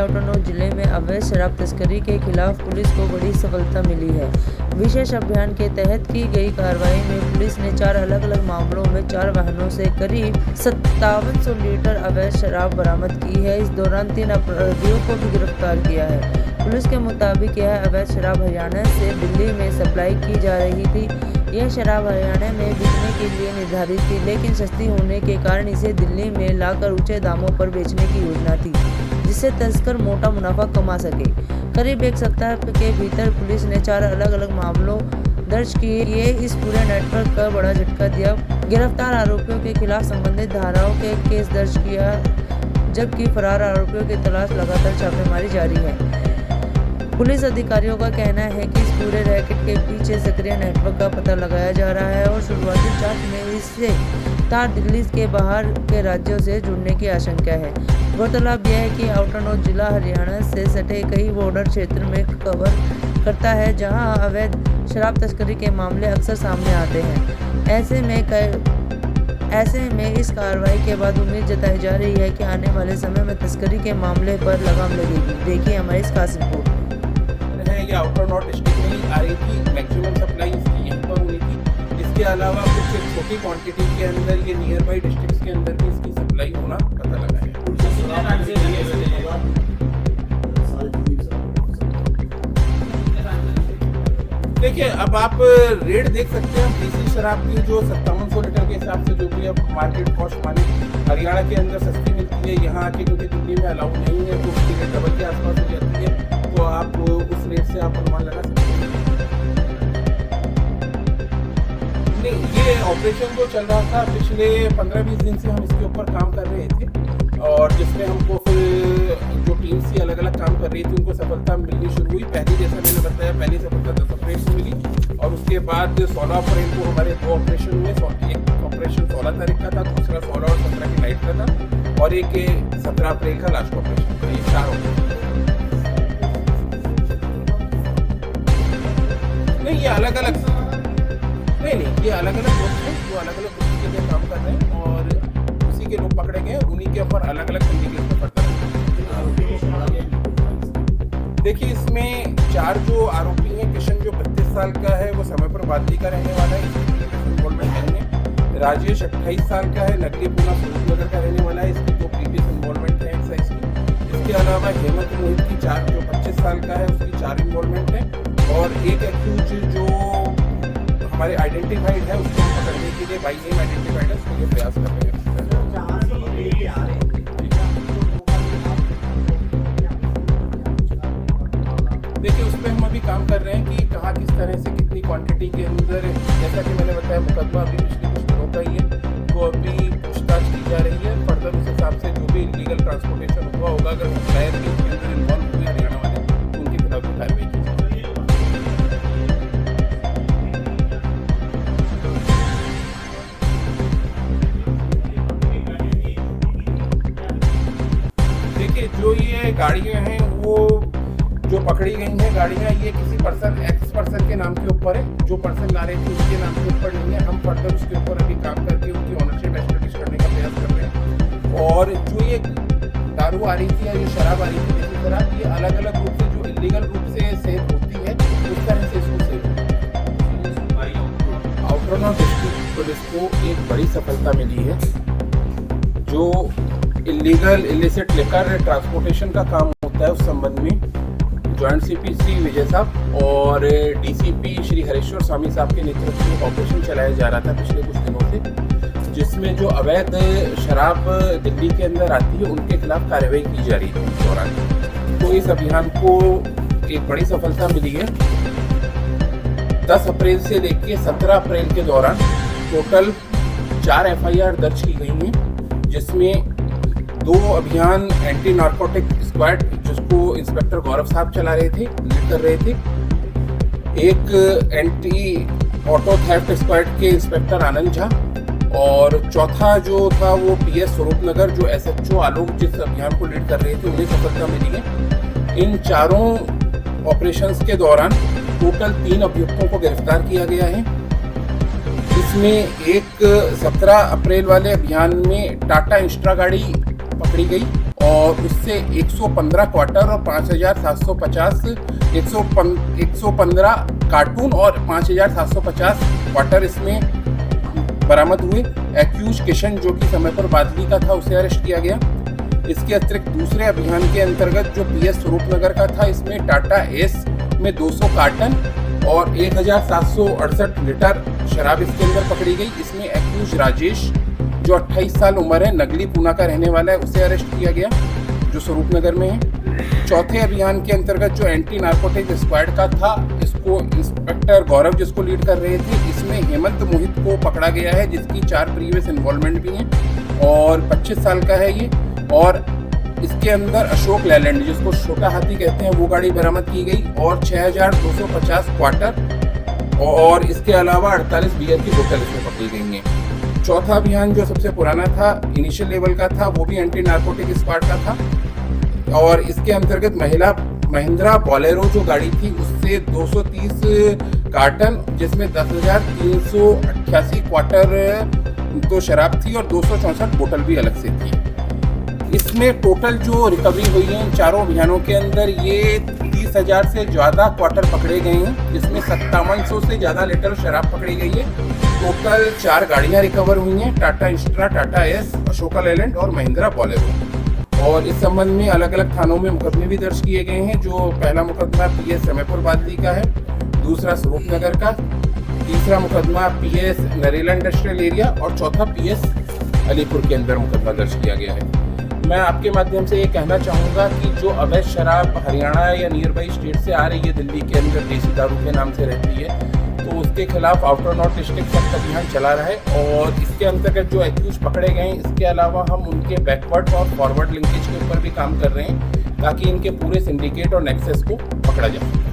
ऑटोनॉर जिले में अवैध शराब तस्करी के खिलाफ पुलिस को बड़ी सफलता मिली है। विशेष अभियान के तहत की गई कार्रवाई में पुलिस ने 4 अलग-अलग मामलों में 4 वाहनों से करीब 5700 लीटर अवैध शराब बरामद की है। इस दौरान 3 अपराधियों को भी गिरफ्तार किया है। पुलिस के मुताबिक यह अवैध शराब हरियाणा से दिल्ली में सप्लाई की जा रही थी। यह शराब हरियाणा में बिकने के लिए निर्धारित थी, लेकिन सस्ती होने के कारण इसे दिल्ली में लाकर ऊंचे दामों पर बेचने की योजना थी, जिससे तस्कर मोटा मुनाफा कमा सके। करीब 1 सप्ताह के भीतर पुलिस ने 4 अलग-अलग मामलों दर्ज किए। इस पूरे नेटवर्क का बड़ा झटका दिया। गिरफ्तार आरोपियों के खिलाफ संबंधित धाराओं के केस दर्ज किया, जबकि फरार आरोपियों की तलाश लगातार छापेमारी जारी है। पुलिस अधिकारियों का कहना है कि इस पूरे रैकेट के पीछे सक्रिय नेटवर्क का पता लगाया जा रहा है और शुरुआती जांच में इससे तार दिल्ली के बाहर के राज्यों से जुड़ने की आशंका है। गौरतलब यह है कि ऑटोनॉर जिला हरियाणा से सटे कई बॉर्डर क्षेत्र में कवर करता है, जहां अवैध शराब तस्करी के मामले अक्सर सामने आते हैं। ऐसे में इस कार्रवाई के बाद उम्मीद जताई जा रही है कि आने वाले समय में तस्करी के मामले पर लगाम लगेगी। देखिए हमारी इस खास रिपोर्ट। ये ऑटोनॉर डिस्ट्रिक्ट में ही आ रही थी, मैक्सिमम सप्लाई इसकी यहीं पर हुई थी। इसके अलावा कुछ छोटी क्वांटिटी के अंदर ये नियर बाई डिस्ट्रिक्ट्स के अंदर भी इसकी सप्लाई होना पता लगा है। देखिए, अब आप रेट देख सकते हैं। देसी शराब की जो 5700 लीटर के हिसाब से जो भी अब मार्केट कॉस्ट मानी हरियाणा के अंदर सस्ती मिलती है, यहाँ आके क्योंकि दिल्ली में अलाउ नहीं है तो उसकी रेट डबल के आसपास हो जाती है। तो आप उस रेट से आप अनुमान लगा सकते हैं। नहीं, ये ऑपरेशन जो चल रहा था पिछले 15-20 दिन से हम इसके ऊपर काम कर रहे थे, और जिसमें हमको फिर जो टीम से अलग अलग काम कर रही थी उनको सफलता मिलनी शुरू हुई। पहली, जैसा मैंने बताया, पहली सफलता 10 अप्रैल को मिली, और उसके बाद 16 अप्रैल को हमारे 2 ऑपरेशन में, एक ऑपरेशन 16 तारीख का था, दूसरा 16 और 17 की नाइट का था, और एक 17 अप्रैल का लास्ट ऑपरेशन था। ये 4 ऑपरेशन। नहीं, ये अलग अलग ये अलग अलग ग्रुप हैं जो अलग अलग ग्रुप के लिए काम कर रहे हैं, और उसी के लोग पकड़े गए, उन्हीं के ऊपर अलग अलग सिंडिकेट में पड़ता है। देखिए, इसमें 4 जो आरोपी हैं, किशन जो 32 साल का है, वो समय पर बादली का रहने वाला है, इसकी इन्वॉल्वमेंट है। राजेश 28 साल का है, नगली पुना सूरजनगर का रहने वाला है, इसकी 2 प्रीवियस इन्वॉल्वमेंट है एक्साइज की। इसके अलावा हेमंत मोहित की 4 जो 25 साल का है, उसकी 4 इन्वॉल्वमेंट है, और एक एक्यूज जो हमारे आइडेंटिफाइड है, उसको पकड़ने के लिए बाई नेम आइडेंटिफाइड है, उसके लिए प्रयास कर रहे हैं। देखिए, उस पर हम अभी काम कर रहे हैं कि कहाँ किस तरह से कितनी क्वांटिटी के अंदर, जैसा कि मैंने बताया, मुकदमा अभी पिछले कुछ दिनों का ही है, तो अभी पूछताछ की जा रही है। फर्दर उस हिसाब से जो भी इलीगल ट्रांसपोर्टेशन हुआ होगा, अगर सप्लायर भी इसके अंदर इन्वॉल्व हुए हरियाणा वाले, तो उनके खिलाफ भी कार्रवाई की जाएगी। जो ये गाड़ियां हैं, वो जो पकड़ी गई हैं गाड़ियां, ये किसी एक्स पर्सन के नाम के ऊपर है। जो पर्सन ला रहे थे उसके नाम के ऊपर नहीं है। हम फर्दर उसके ऊपर अभी काम करके उनकी ऑनरशिप एस्टेब्लिश करने का प्रयास कर रहे हैं। और जो ये दारू आ रही थी या ये शराब आ रही थी, इसी तरह ये अलग अलग रूप से जो इलीगल रूप से सेल होती है, उस तरह से इसको सेल होती है। ऑटोनॉर डिस्ट्रिक्ट पुलिस को एक बड़ी सफलता मिली है। जो इलीगल इलिसिट लिकर ट्रांसपोर्टेशन का काम होता है, उस संबंध में जॉइंट सीपी श्री विजय साहब और डीसीपी श्री हरेश्वर स्वामी साहब के नेतृत्व में ऑपरेशन चलाया जा रहा था पिछले कुछ दिनों से, जिसमें जो अवैध शराब दिल्ली के अंदर आती है उनके खिलाफ कार्रवाई की जा रही है इस दौरान। तो इस अभियान को एक बड़ी सफलता मिली है। 10 अप्रैल से लेकर 17 अप्रैल के दौरान टोटल 4 FIR दर्ज की गई हैं, जिसमें 2 अभियान एंटी नार्कोटिक स्क्वाड, जिसको इंस्पेक्टर गौरव साहब चला रहे थे, लीड कर रहे थे, एक एंटी ऑटो थेफ्ट स्क्वाड के इंस्पेक्टर आनंद झा, और चौथा जो था वो PS स्वरूपनगर जो SHO आलोक जिस अभियान को लीड कर रहे थे, उन्हें सफलता मिली है। इन चारों ऑपरेशंस के दौरान टोटल 3 अभियुक्तों को गिरफ्तार किया गया है। इसमें एक 17 अप्रैल वाले अभियान में टाटा इंस्ट्रा गाड़ी पकड़ी गई, और उससे 115 क्वार्टर और 115 कार्टून और 5,750 क्वार्टर इसमें बरामद हुए। एक्यूज किशन जो कि समय पर बादली का था उसे अरेस्ट किया गया। इसके अतिरिक्त दूसरे अभियान के अंतर्गत जो पीएस स्वरूपनगर का था, इसमें टाटा एस में 200 कार्टन और 1,768 लीटर शराब इसके अंदर पकड़ी गई। इसमें एक्यूज राजेश जो 28 साल उम्र है, नगली पूना का रहने वाला है, उसे अरेस्ट किया गया जो स्वरूपनगर में है। चौथे अभियान के अंतर्गत जो एंटी नार्कोटिक स्क्वाड का था, इसको इंस्पेक्टर गौरव जिसको लीड कर रहे थे, इसमें हेमंत मोहित को पकड़ा गया है जिसकी 4 प्रीवियस इन्वॉल्वमेंट भी हैं और 25 साल का है ये। और इसके अंदर अशोक लैलैंड जिसको छोटा हाथी कहते हैं वो गाड़ी बरामद की गई और 6,250 क्वार्टर और इसके अलावा 48 बियर की बोतल इसमें पकड़ी गई हैं। चौथा अभियान जो सबसे पुराना था, इनिशियल लेवल का था, वो भी एंटी नार्कोटिक स्क्वाड का था और इसके अंतर्गत महिंद्रा बोलेरो जो गाड़ी थी उससे 230 कार्टन जिसमें 10,388 क्वार्टर तो शराब थी और 264 बोतल भी अलग से थी। इसमें टोटल जो रिकवरी हुई है इन चारों अभियानों के अंदर ये 30,000 से ज़्यादा क्वार्टर पकड़े गए हैं, जिसमें 5700 से ज़्यादा लीटर शराब पकड़ी गई है। टोटल 4 गाड़ियां रिकवर हुई हैं, टाटा इंस्ट्रा, टाटा एस, अशोका लेलैंड और महिंद्रा बोलेरो। और इस संबंध में अलग अलग थानों में मुकदमे भी दर्ज किए गए हैं। जो पहला मुकदमा पीएस समयपुर बादली का है, दूसरा स्वरूपनगर का, तीसरा मुकदमा पीएस नरेला इंडस्ट्रियल एरिया और चौथा पीएस अलीपुर के अंदर मुकदमा दर्ज किया गया है। मैं आपके माध्यम से ये कहना चाहूँगा कि जो अवैध शराब हरियाणा या नियर बाई स्टेट से आ रही है, दिल्ली के अंदर देसी दारू के नाम से रहती है, तो उसके खिलाफ आउटर नॉर्थ डिस्ट्रिक्ट सख्त अभियान चला रहा है और इसके अंतर्गत जो एक्यूज पकड़े गए हैं, इसके अलावा हम उनके बैकवर्ड और फॉरवर्ड लिंकेज के ऊपर भी काम कर रहे हैं ताकि इनके पूरे सिंडिकेट और नेक्सस को पकड़ा जा सके।